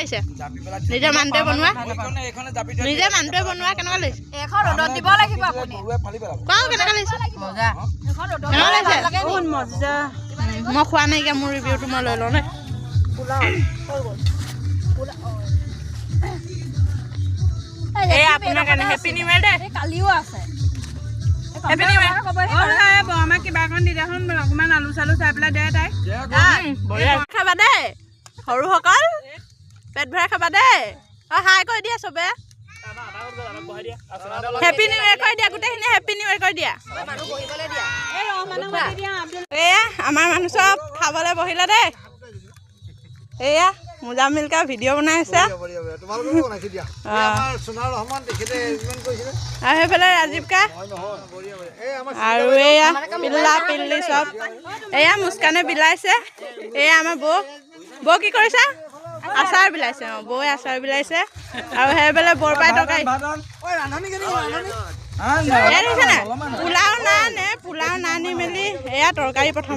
লাগিছে নিজে মানুহটোৱে বনোৱা নিজে মানুহটোৱে বনোৱা কেনেকুৱা লাগিছে এখন ৰ'দত দিব লাগিব আপুনি কোৱা কেনেকুৱা লাগিছে মজা এখন ৰ'দত কেনেকুৱা লাগিছে বহুত মজা মই খোৱা নাইকিয়া মোৰ ৰিভিউটো মই লৈ লওঁ দেই এই আপোনাৰ কাৰণে হেপী নিউ ইয়াৰ দেই কালিও আছে হেপী নিউ ইয়াৰ বৰমাক কিবা অকণ দি দেখোন অকণমান আলু চালু চাই পেলাই দে তাই খাবা দেই সৰুসকল পেট ভৰাই খাবা দেই অ হাই কৈ দিয়া চবে হেপী নিউ ইয়াৰ কৈ দিয়া গোটেইখিনি হেপী নিউ ইয়াৰ কৈ দিয়া এয়া আমাৰ মানুহ চব খাবলৈ বহিলে দেই এয়া মুজামিলকা ভিডিঅ' বনাই আছে আৰু সেইফালে ৰাজীৱ কা আৰু এয়া পিল্লা পিল্লি চব এয়া মুস্কানে বিলাইছে এয়া আমাৰ বৌ কি কৰিছে আচাৰ বিলাইছে অ বৌয়ে আচাৰ বিলাইছে আৰু সেইফালে বৰপাই তৰকাৰী পোলাও নানি মেলি এয়া তৰকাৰী প্ৰথম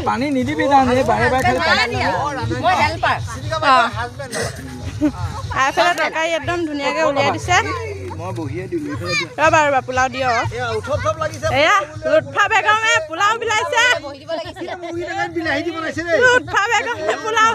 পানী নিদিবি তাৰমানে বাৰে বাৰে খালি পানী এইফালে তৰকাৰী একদম ধুনীয়াকৈ উলিয়াই দিছে ৰ'বা পোলাও দিয় এয়া লুৎফা বেগমে পোলাও বিলাইছে লুৎফা বেগমে পোলাও